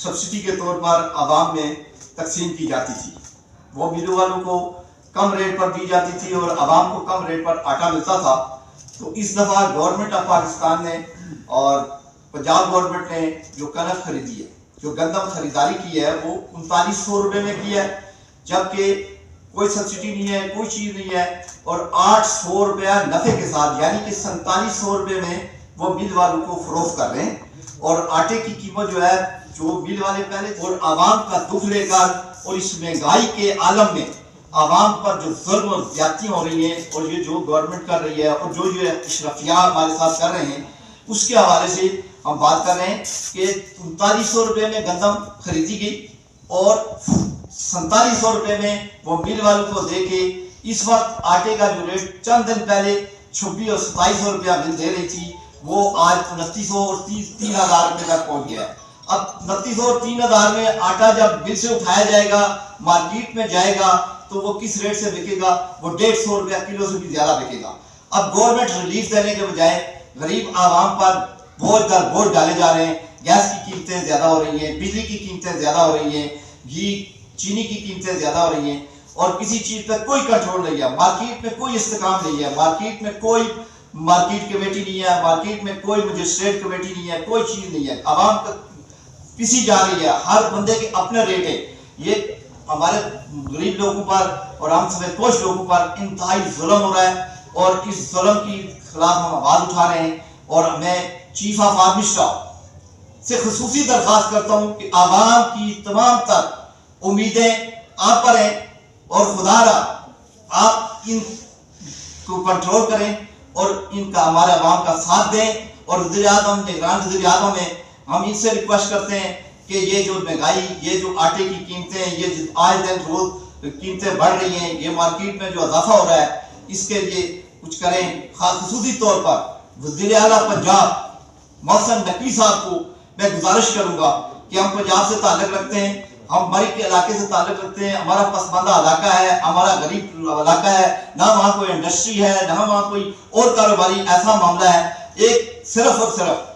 Subsidy के तौर पर आवाम में तकसीम की जाती थी। वो मिलों वालों को कम रेट पर दी जाती थी और आवाम को कम रेट पर आटा मिलता था। तो इस दफ़ा गवर्नमेंट ऑफ पाकिस्तान ने और पंजाब गवर्नमेंट ने जो कनक खरीदी है, जो गंदम खरीदारी की है, वो 3900 रुपये में की है, जबकि कोई सब्सिडी नहीं है, कोई चीज़ नहीं है, और 800 रुपया नफ़े के साथ, यानी कि 4700 रुपये में वो मिल वालों को फरोख्त कर रहे हैं। और आटे की कीमत जो है, जो मिल वाले पहले, और आवाम का दुख लेकर और इस महंगाई के आलम में आवाम पर जो जुल्म और ज्यादतियाँ हो रही हैं, और ये जो गवर्नमेंट कर रही है और जो ये इशरफिया हमारे साथ कर रहे हैं, उसके हवाले से हम बात कर रहे हैं कि 3900 रुपये में गंदम खरीदी गई और 4700 रुपये में वो मिल वालों को दे के इस वक्त आटे का जो रेट चंद दिन पहले 26 और 2700 रुपया मिल दे रही थी, वो आज 2900 और 3000 रुपये तक पहुँच गया है। अब 2900 और 3000 में आटा जब मिल से उठाया जाएगा, मार्केट में जाएगा, तो वो किस रेट से बिकेगा? वो 150 रुपया किलो से भी ज्यादा बिकेगा। अब गवर्नमेंट रिलीफ देने के बजाय गरीब आवाम पर बोझ दर बोझ डाले जा रहे हैं। गैस की कीमतें ज्यादा हो रही हैं, बिजली की कीमतें ज्यादा हो रही हैं, घी चीनी की कीमतें ज्यादा हो रही हैं, और किसी चीज पर कोई कंट्रोल नहीं है। मार्केट में कोई इस्तेकाम नहीं है, मार्केट में कोई मार्केट कमेटी नहीं है, मार्केट में कोई मजिस्ट्रेट कमेटी नहीं है, कोई चीज नहीं है। आवाम का पिसी जा रही है, हर बंदे के अपने रेट है। ये हमारे गरीब लोगों पर और हम सफेदपोश लोगों पर इंतहाई जुल्म हो रहा है, और इस जुल्म की खिलाफ हम आवाज उठा रहे हैं। और मैं चीफ ऑफ आर्मी स्टाफ से खुसूसी दरख्वास्त करता हूं कि आवाम की तमाम तर उम्मीदें आप पर हैं, और खुदारा आप इनको कंट्रोल करें और इनका हमारे आवाम का साथ दें। और वज़ीर-ए-आज़म निगरान वज़ीर-ए-आज़म में हम इनसे रिक्वेस्ट करते हैं कि ये जो महंगाई, ये जो आटे की कीमतें, ये आए दिन रोज कीमतें बढ़ रही हैं, ये मार्केट में जो इजाफा हो रहा है, इसके लिए कुछ करें। खासूसी तौर पर वज़ीर आला पंजाब मोहसिन नकवी साहब को मैं गुजारिश करूंगा कि हम पंजाब से ताल्लुक़ रखते हैं, हम मरी के इलाके से ताल्लुक़ रखते हैं, हमारा पसमानदा इलाका है, हमारा गरीब इलाका है, ना वहाँ कोई इंडस्ट्री है, ना वहाँ कोई और कारोबारी ऐसा मामला है। एक सिर्फ और सिर्फ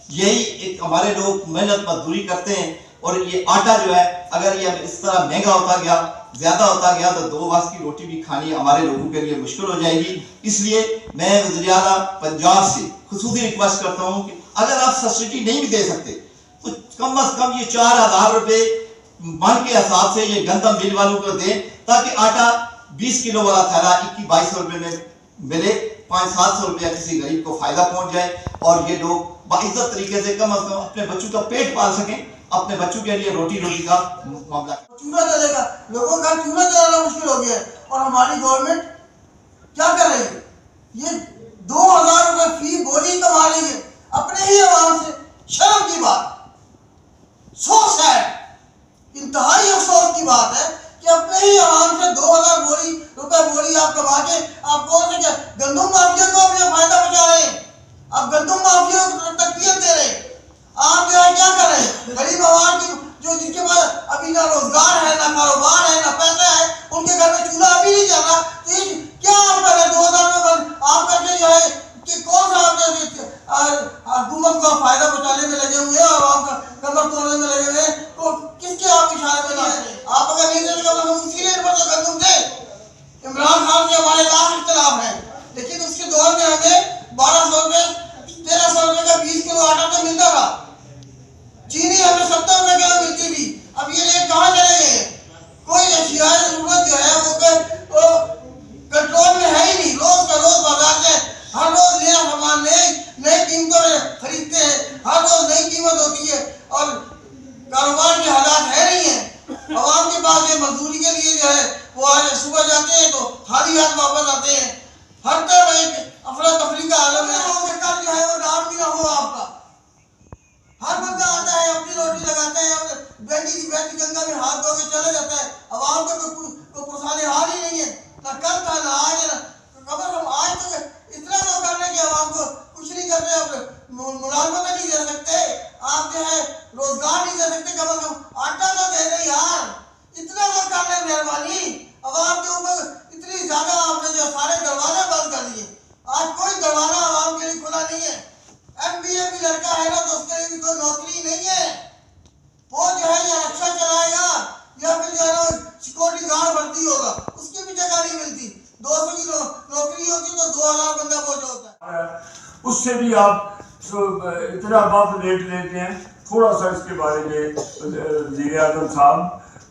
यही एक हमारे लोग मेहनत मजदूरी करते हैं, और ये आटा जो है, अगर ये इस तरह महंगा होता गया, ज्यादा होता गया, तो 2 वक्त की रोटी भी खानी हमारे लोगों के लिए मुश्किल हो जाएगी। इसलिए मैं वज़ीर आला पंजाब से खुसूसी रिक्वेस्ट करता हूँ कि अगर आप सब्सिडी नहीं भी दे सकते, तो कम अज कम ये 4000 रुपये मन के हिसाब से ये गंदम मिल वालों को दें, ताकि आटा 20 किलो वाला थैला 21-2200 रुपये में मिले, 500-700 रुपया किसी गरीब को फायदा पहुंच जाए, और ये लोग बाइज्जत तरीके से कम अज कम अपने बच्चों का पेट पाल सकें, अपने बच्चों के लिए रोटी का मामला। चूल्हा जलेगा, लोगों का चूल्हा जलाना मुश्किल हो गया है, और हमारी गवर्नमेंट क्या कर रही है? ये 2000 रुपए फी बोली कमा रही है अपने ही आवाम से। शर्म की बात, सो सैड, इंतहाई अफसोस की बात है कि अपने ही आवाम से 2000 रुपए बोली आप कमा के आप कौन से क्या गंदम माफिया को अपना फायदा बचा रहे हैं? आप गंदम माफिया को तकलीफ दे रहे हैं। आप जो है क्या कर रहे हैं? गरीब आवाम की जो जिनके पास अभी ना रोजगार है, ना कारोबार है, ना पैसा है, उनके घर में चूल्हा अभी नहीं चल रहा, तो क्या आप कर रहे हैं? 2000 में आप करके जो है कि कौन सा हुकूमत को फायदा बचाने में लगे हुए हैं, आवाम का कमर तोड़ने में लगे हुए हैं, तो किसके आप इशारे में लाए? आप अगर नहीं देंगे तो हम उसी रेट पर तो गंदम दें। इमरान खान से हमारे लाख इख्तिलाफ है, लेकिन उसके दौर में हमें 1200 रुपये 1300 रुपये का 20 किलो आटा तो मिलता था। चीनी हमें 70 रुपये किलो मिलती थी। अब ये रेट कहाँ चले गए? कोई अशियाए जरूरत जो है वो कंट्रोल में है ही नहीं। रोज का रोज बाजार से हर रोज नया सामान नई कीमतों में खरीदते हैं, हर रोज नई कीमत होती है, और कारोबार के हालात है नहीं है। आवाम के पास ये मजदूरी के लिए जो है वो आज सुबह जाते हैं तो खाली हाथ वापस आते हैं। हर तरफ एक अफरा तफरी का आलम है। कल जो है वो नाम भी ना हो आपका। हर बंदा आता है, अपनी रोटी लगाता है, बैठी गंगा में हाथ धो के चला जाता है। आवाम का कोई पुरसाने हाल ही नहीं है, ना कल था ना आज है, ना कबर। हम आज तो इतना तो कर रहे कि आवाम को कुछ नहीं कर रहे, आप मुलाजमत नहीं दे सकते, आप जो है रोजगार नहीं दे सकते, कम से कम आटा तो दे रहे यार। इतना तो कर रहे मेहरबानी। आवाम के ऊपर इतनी ज्यादा आपने जो सारे दरवाजे बंद कर दिए। आज कोई दरवाजा आवाम के लिए खुला नहीं है। MBA भी लड़का है ना तो उसके लिए भी कोई नौकरी नहीं है। وہ جو ہے یا رکشا چلائے گا یا پھر جو ہے نا سیکورٹی گارڈ بھرتی ہوگا, اس کی بھی جگہ نہیں ملتی. 200 کی نوکری ہوتی تو 2000 بندہ پہنچا ہوتا ہے. اس سے بھی آپ اتنا بہت ریٹ لیتے ہیں. تھوڑا سا اس کے بارے میں وزیر اعظم صاحب,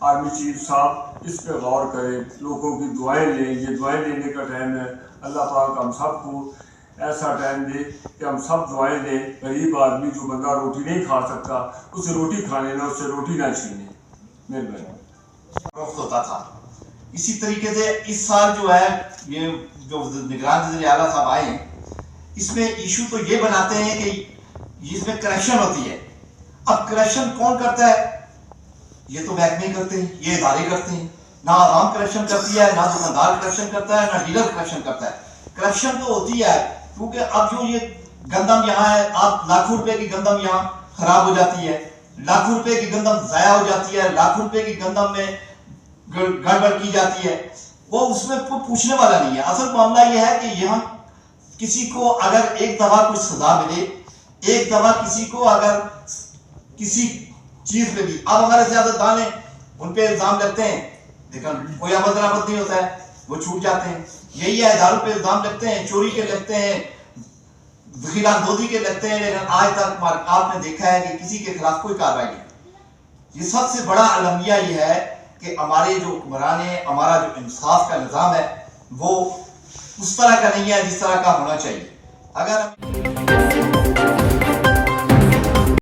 آرمی چیف صاحب اس پہ غور کریں, لوگوں کی دعائیں لیں. یہ دعائیں لینے کا ٹائم ہے. اللہ پاک ہم سب کو ایسا ٹائم دے کہ ہم سب دعائیں دیں. غریب آدمی جو بندہ روٹی نہیں کھا سکتا اسے روٹی کھانے نہ, اسے روٹی نہ چھینے. مہربانی. وقت ہوتا تھا. اسی طریقے سے اس سال جو ہے یہ جو نگران وزیر اعلیٰ صاحب آئے ہیں, اس میں ایشو تو یہ بناتے ہیں کہ اس میں کرپشن ہوتی ہے. اب کرپشن کون کرتا ہے؟ یہ تو محکمے کرتے ہیں, یہ ادارے کرتے ہیں. نہ عوام کرپشن کرتی ہے, نہ دکاندار کرپشن کرتا ہے, نہ ڈیلر کرپشن کرتا ہے. کرپشن تو ہوتی ہے کیونکہ اب جو یہ گندم یہاں ہے, آپ لاکھوں روپے کی گندم یہاں خراب ہو جاتی ہے, لاکھوں روپے کی گندم ضائع ہو جاتی ہے, لاکھوں روپے کی گندم میں گڑبڑ کی جاتی ہے. وہ اس میں پوچھنے والا نہیں ہے. اصل معاملہ یہ ہے کہ یہاں کسی کو اگر ایک دفعہ کچھ سزا ملے, ایک دفعہ کسی کو اگر کسی چیز پہ بھی, اب ہمارے سیاستدان ہیں ان پہ الزام لگتے ہیں لیکن کوئی عمل درآمد نہیں ہوتا ہے, وہ چھوٹ جاتے ہیں. یہی ہے اداروں پہ الزام لگتے ہیں, چوری کے لگتے ہیں, ذخیرہ اندوزی کے لگتے ہیں, لیکن آج تک آپ نے دیکھا ہے کہ کسی کے خلاف کوئی کارروائی نہیں. یہ سب سے بڑا المیہ یہ ہے کہ ہمارے جو حکمران ہیں, ہمارا جو انصاف کا نظام ہے وہ اس طرح کا نہیں ہے جس طرح کا ہونا چاہیے. اگر